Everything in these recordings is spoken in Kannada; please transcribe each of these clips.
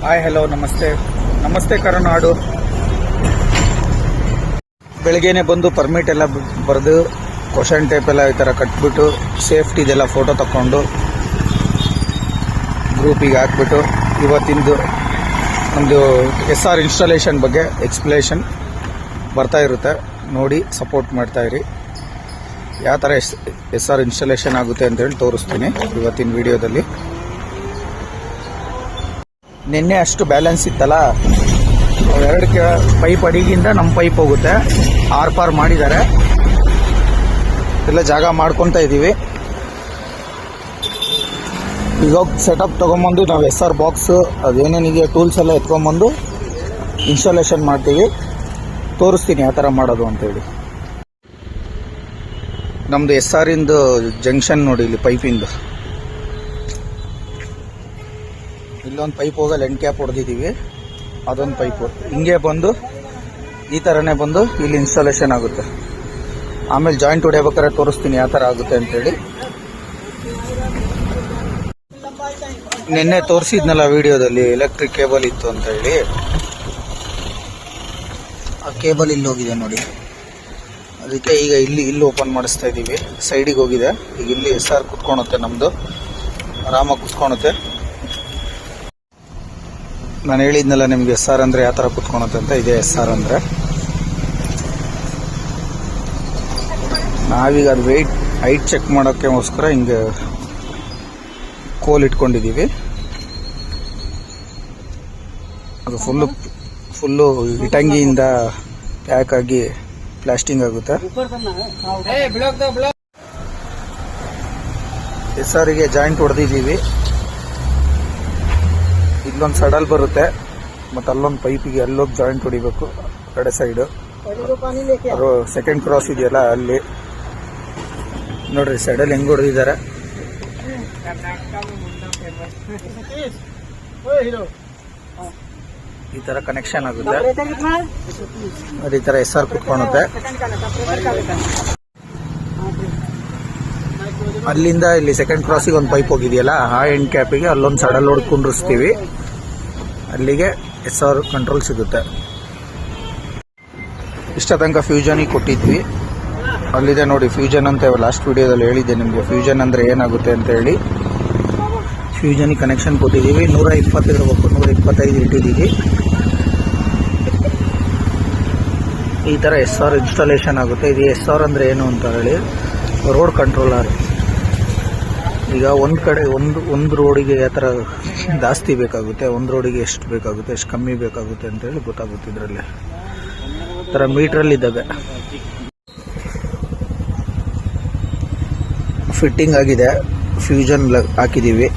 ಹಾಯ್ ಹಲೋ ನಮಸ್ತೆ ಕರುನಾಡು. ಬೆಳಗ್ಗೆನೆ ಬಂದು ಪರ್ಮಿಟ್ ಎಲ್ಲ ಬರೆದು ಕ್ವಶನ್ ಟೈಪ್ ಎಲ್ಲ ಈ ಥರ ಕಟ್ಬಿಟ್ಟು ಸೇಫ್ಟಿದೆಲ್ಲ ಫೋಟೋ ತಗೊಂಡು ಗ್ರೂಪಿಗೆ ಹಾಕ್ಬಿಟ್ಟು ಇವತ್ತಿಂದು ಒಂದು SR ಇನ್ಸ್ಟಾಲೇಷನ್ ಬಗ್ಗೆ ಎಕ್ಸ್ಪ್ಲೇಷನ್ ಬರ್ತಾ ಇರುತ್ತೆ, ನೋಡಿ ಸಪೋರ್ಟ್ ಮಾಡ್ತಾಯಿರಿ. ಯಾವ ಥರ SR ಇನ್ಸ್ಟಾಲೇಷನ್ ಆಗುತ್ತೆ ಅಂತೇಳಿ ತೋರಿಸ್ತೀನಿ ಇವತ್ತಿನ ವಿಡಿಯೋದಲ್ಲಿ. ನಿನ್ನೆ ಅಷ್ಟು ಬ್ಯಾಲೆನ್ಸ್ ಇತ್ತಲ್ಲ, ಎರಡು ಪೈಪ್ ಅಡಿಗಿಂದ ನಮ್ಮ ಪೈಪ್ ಹೋಗುತ್ತೆ, ಆರ್ ಮಾಡಿದ್ದಾರೆ, ಎಲ್ಲ ಜಾಗ ಮಾಡ್ಕೊತಾ ಇದ್ದೀವಿ. ಈಗ ಸೆಟಪ್ ತೊಗೊಂಬಂದು ನಾವು SR ಬಾಕ್ಸು ಅದೇನೇನಿದೆ ಟೂಲ್ಸ್ ಎಲ್ಲ ಎತ್ಕೊಂಬಂದು ಇನ್ಸ್ಟಾಲೇಷನ್ ಮಾಡ್ತೀವಿ. ತೋರಿಸ್ತೀನಿ ಯಾವ ಥರ ಮಾಡೋದು ಅಂತೇಳಿ. ನಮ್ಮದು SR ಇಂದು ಜಂಕ್ಷನ್ ನೋಡಿ, ಇಲ್ಲಿ ಪೈಪಿಂದು ಇಲ್ಲೊಂದು ಪೈಪ್ ಹೋಗಲ್ಲ, ಎಂಡ್ ಕ್ಯಾಪ್ ಹೊಡೆದಿದ್ದೀವಿ, ಅದೊಂದು ಪೈಪು ಹಿಂಗೆ ಬಂದು ಈ ಥರನೇ ಬಂದು ಇಲ್ಲಿ ಇನ್ಸ್ಟಾಲೇಷನ್ ಆಗುತ್ತೆ. ಆಮೇಲೆ ಜಾಯಿಂಟ್ ಹೊಡೆಯಬೇಕಾದ್ರೆ ತೋರಿಸ್ತೀನಿ ಯಾವ ಥರ ಆಗುತ್ತೆ ಅಂತೇಳಿ. ನಿನ್ನೆ ತೋರಿಸಿದ್ನಲ್ಲ ವಿಡಿಯೋದಲ್ಲಿ ಎಲೆಕ್ಟ್ರಿಕ್ ಕೇಬಲ್ ಇತ್ತು ಅಂತ ಹೇಳಿ, ಆ ಕೇಬಲ್ ಇಲ್ಲಿ ಹೋಗಿದೆ ನೋಡಿ. ಅದಕ್ಕೆ ಈಗ ಇಲ್ಲಿ ಓಪನ್ ಮಾಡಿಸ್ತಾ ಇದ್ದೀವಿ. ಸೈಡಿಗೆ ಹೋಗಿದೆ, ಈಗ ಇಲ್ಲಿ SR ಕುತ್ಕೊಳುತ್ತೆ, ನಮ್ಮದು ಆರಾಮಾಗಿ ಕುತ್ಕೊಳುತ್ತೆ. ನಾನು ಹೇಳಿದ್ನಲ್ಲ ನಿಮಗೆ SR ಅಂದರೆ ಯಾವ ಥರ ಕುತ್ಕೊಳುತ್ತೆ ಅಂತ. ಇದೇ SR ಅಂದರೆ. ನಾವೀಗ ಅದು ಹೈಟ್ ಚೆಕ್ ಮಾಡೋಕ್ಕೋಸ್ಕರ ಹಿಂಗೆ ಕೋಲ್ ಇಟ್ಕೊಂಡಿದ್ದೀವಿ. ಅದು ಫುಲ್ಲು ಇಟಂಗಿಯಿಂದ ಪ್ಯಾಕ್ ಆಗಿ ಪ್ಲಾಸ್ಟಿಂಗ್ ಆಗುತ್ತೆ. SRಗೆ ಜಾಯಿಂಟ್ ಹೊಡೆದಿದ್ದೀವಿ. ಇಲ್ಲೊಂದು ಸಡಲ್ ಬರುತ್ತೆ, ಮತ್ತು ಅಲ್ಲೊಂದು ಪೈಪಿಗೆ ಅಲ್ಲೋಗಿ ಜಾಯಿಂಟ್ ಹೊಡಿಬೇಕು ಕಡೆ ಸೈಡು. ಅದು ಸೆಕೆಂಡ್ ಕ್ರಾಸ್ ಇದೆಯಲ್ಲ ಅಲ್ಲಿ ನೋಡ್ರಿ, ಸೈಡಲ್ಲಿ ಹೆಂಗೆ ಹೊಡೆದಿದ್ದಾರೆ. ಈ ಥರ ಕನೆಕ್ಷನ್ ಆಗುತ್ತೆ. ಅದು ಈ ಥರ SR ಕುತ್ಕೊಳುತ್ತೆ. ಅಲ್ಲಿಂದ ಇಲ್ಲಿ ಸೆಕೆಂಡ್ ಕ್ರಾಸಿಗೆ ಒಂದು ಪೈಪ್ ಹೋಗಿದೆಯಲ್ಲ, ಆ ಎಂಡ್ ಕ್ಯಾಪಿಗೆ ಅಲ್ಲೊಂದು ಸಡಲ್ ಹೊಡೆದು ಕುಂಡ್ರಿಸ್ತೀವಿ. ಅಲ್ಲಿಗೆ SR ಕಂಟ್ರೋಲ್ ಸಿಗುತ್ತೆ. ಇಷ್ಟ ತನಕ ಫ್ಯೂಷನಿಗೆ ಕೊಟ್ಟಿದ್ವಿ. ಅಲ್ಲಿದೆ ನೋಡಿ ಫ್ಯೂಷನ್ ಅಂತ ಲಾಸ್ಟ್ ವಿಡಿಯೋದಲ್ಲಿ ಹೇಳಿದ್ದೆ ನಿಮಗೆ, ಫ್ಯೂಷನ್ ಅಂದರೆ ಏನಾಗುತ್ತೆ ಅಂತ ಹೇಳಿ. ಫ್ಯೂಷನಿಗೆ ಕನೆಕ್ಷನ್ ಕೊಟ್ಟಿದ್ದೀವಿ. 120 ಇರಬೇಕು, 125 ಇಟ್ಟಿದ್ದೀವಿ. ಈ ಥರ SR ಇನ್ಸ್ಟಾಲೇಷನ್ ಆಗುತ್ತೆ. ಇದು SR ಅಂದರೆ ಏನು ಅಂತ ಹೇಳಿ, ರೋಡ್ ಕಂಟ್ರೋಲರ್. ಈಗ ಒಂದು ಕಡೆ ಒಂದು ರೋಡಿಗೆ ಯಾವ ಥರ ಜಾಸ್ತಿ ಬೇಕಾಗುತ್ತೆ, ಒಂದು ರೋಡಿಗೆ ಎಷ್ಟು ಬೇಕಾಗುತ್ತೆ, ಎಷ್ಟು ಕಮ್ಮಿ ಬೇಕಾಗುತ್ತೆ ಅಂತೇಳಿ ಗೊತ್ತಾಗುತ್ತೆ ಇದರಲ್ಲಿ. ಥರ ಮೀಟ್ರಲ್ಲಿದ್ದಾವೆ. ಫಿಟ್ಟಿಂಗ್ ಆಗಿದೆ, ಫ್ಯೂಷನ್ ಹಾಕಿದ್ದೀವಿ.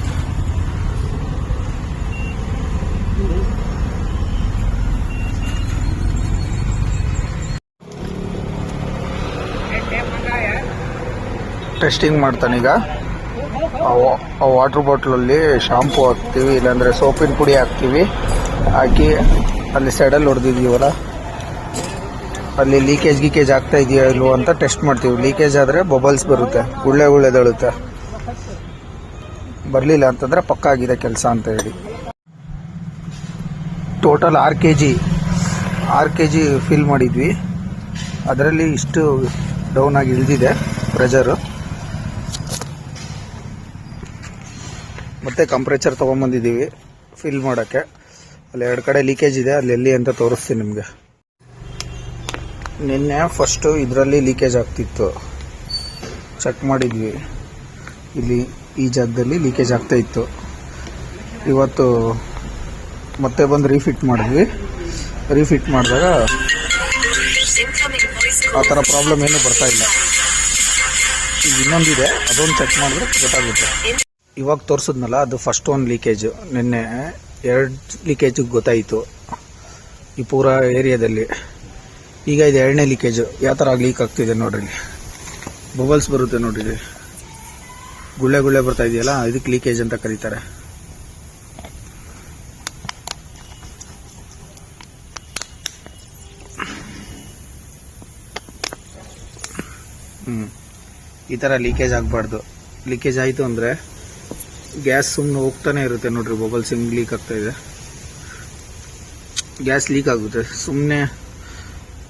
ಟೆಸ್ಟಿಂಗ್ ಮಾಡ್ತಾನೀಗ. ಆ ವಾಟರ್ ಬಾಟ್ಲಲ್ಲಿ ಶಾಂಪೂ ಹಾಕ್ತೀವಿ, ಇಲ್ಲಾಂದರೆ ಸೋಪಿನ ಪುಡಿ ಹಾಕ್ತೀವಿ. ಹಾಕಿ ಅಲ್ಲಿ ಸೈಡಲ್ಲಿ ಹೊಡೆದಿದ್ದೀವಲ್ಲ, ಅಲ್ಲಿ ಲೀಕೇಜ್ ಆಗ್ತಾ ಇದೆಯಾ ಇಲ್ವೋ ಅಂತ ಟೆಸ್ಟ್ ಮಾಡ್ತೀವಿ. ಲೀಕೇಜ್ ಆದರೆ ಬಬಲ್ಸ್ ಬರುತ್ತೆ, ಗುಳ್ಳೆದಳುತ್ತೆ. ಬರಲಿಲ್ಲ ಅಂತಂದರೆ ಪಕ್ಕ ಆಗಿದೆ ಕೆಲಸ ಅಂತ ಹೇಳಿ. ಟೋಟಲ್ 6 kg ಫಿಲ್ ಮಾಡಿದ್ವಿ. ಅದರಲ್ಲಿ ಇಷ್ಟು ಡೌನ್ ಆಗಿ ಇಳಿದಿದೆ ಪ್ರೆಷರು. ಮತ್ತೆ ಕಂಪ್ರೇಚರ್ ತೊಗೊಂಬಂದಿದ್ದೀವಿ ಫಿಲ್ ಮಾಡೋಕ್ಕೆ. ಅಲ್ಲಿ 2 ಕಡೆ ಲೀಕೇಜ್ ಇದೆ, ಅಲ್ಲಿ ಎಲ್ಲಿ ಅಂತ ತೋರಿಸ್ತೀನಿ ನಿಮಗೆ. ನಿನ್ನೆ ಫಸ್ಟು ಇದರಲ್ಲಿ ಲೀಕೇಜ್ ಆಗ್ತಿತ್ತು, ಚೆಕ್ ಮಾಡಿದ್ವಿ. ಇಲ್ಲಿ ಈ ಜಾಗದಲ್ಲಿ ಲೀಕೇಜ್ ಆಗ್ತಾ ಇತ್ತು. ಇವತ್ತು ಮತ್ತೆ ಬಂದು ರೀಫಿಟ್ ಮಾಡಿದ್ವಿ. ರೀಫಿಟ್ ಮಾಡಿದಾಗ ಆ ಥರ ಪ್ರಾಬ್ಲಮ್ ಏನೂ ಬರ್ತಾ ಇಲ್ಲ. ಈಗ ಇನ್ನೊಂದಿದೆ, ಅದೊಂದು ಚೆಕ್ ಮಾಡಿದ್ರೆ ಗೊತ್ತಾಗುತ್ತೆ. ಇವಾಗ ತೋರಿಸಿದ್ನಲ್ಲ, ಅದು ಫಸ್ಟ್ ಒಂದು ಲೀಕೇಜು. ನಿನ್ನೆ 2 ಲೀಕೇಜಿಗೆ ಗೊತ್ತಾಯಿತು ಈ ಪೂರಾ ಏರಿಯಾದಲ್ಲಿ. ಈಗ ಇದು 2ನೇ ಲೀಕೇಜು. ಯಾವ ಥರ ಲೀಕ್ ಆಗ್ತಿದೆ ನೋಡ್ರಿ, ಬಬಲ್ಸ್ ಬರುತ್ತೆ ನೋಡ್ರಿ, ಗುಳ್ಳೆ ಬರ್ತಾ ಇದೆಯಲ್ಲ, ಇದಕ್ಕೆ ಲೀಕೇಜ್ ಅಂತ ಕರೀತಾರೆ. ಈ ಥರ ಲೀಕೇಜ್ ಆಗಬಾರ್ದು. ಲೀಕೇಜ್ ಆಯಿತು ಅಂದರೆ ಗ್ಯಾಸ್ ಸುಮ್ಮನೆ ಹೋಗ್ತಾನೆ ಇರುತ್ತೆ ನೋಡ್ರಿ, ಬಬಲ್ಸ್ ಹಿಂಗೆ ಲೀಕ್ ಆಗ್ತಾ ಇದೆ. ಗ್ಯಾಸ್ ಲೀಕ್ ಆಗುತ್ತೆ. ಸುಮ್ಮನೆ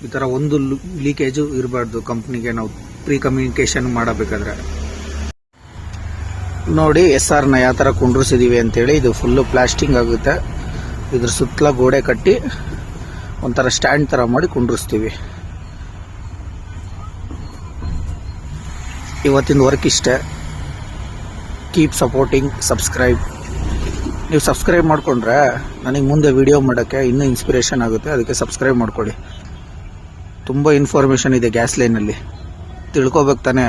ಈ ಥರ ಒಂದು ಲೀಕೇಜು ಇರಬಾರ್ದು ಕಂಪ್ನಿಗೆ ನಾವು ಪ್ರೀ ಕಮ್ಯುನಿಕೇಷನ್ ಮಾಡಬೇಕಾದ್ರೆ. ನೋಡಿ SRನ ಯಾವ ಥರ ಕುಂಡ್ರಿಸಿದೀವಿ ಅಂತೇಳಿ. ಇದು ಫುಲ್ಲು ಪ್ಲಾಸ್ಟಿಂಗ್ ಆಗುತ್ತೆ. ಇದ್ರ ಸುತ್ತಲ ಗೋಡೆ ಕಟ್ಟಿ ಒಂಥರ ಸ್ಟ್ಯಾಂಡ್ ಥರ ಮಾಡಿ ಕುಂಡ್ರಿಸ್ತೀವಿ. ಇವತ್ತಿನ ವರ್ಕ್ ಇಷ್ಟೇ. Keep supporting, subscribe. ನೀವು ಸಬ್ಸ್ಕ್ರೈಬ್ ಮಾಡಿಕೊಂಡ್ರೆ ನನಗೆ ಮುಂದೆ ವಿಡಿಯೋ ಮಾಡೋಕ್ಕೆ ಇನ್ನೂ ಇನ್ಸ್ಪಿರೇಷನ್ ಆಗುತ್ತೆ. ಅದಕ್ಕೆ ಸಬ್ಸ್ಕ್ರೈಬ್ ಮಾಡ್ಕೊಳ್ಳಿ. ತುಂಬ ಇನ್ಫಾರ್ಮೇಷನ್ ಇದೆ ಗ್ಯಾಸ್ ಲೈನಲ್ಲಿ, ತಿಳ್ಕೊಬೇಕು ತಾನೆ.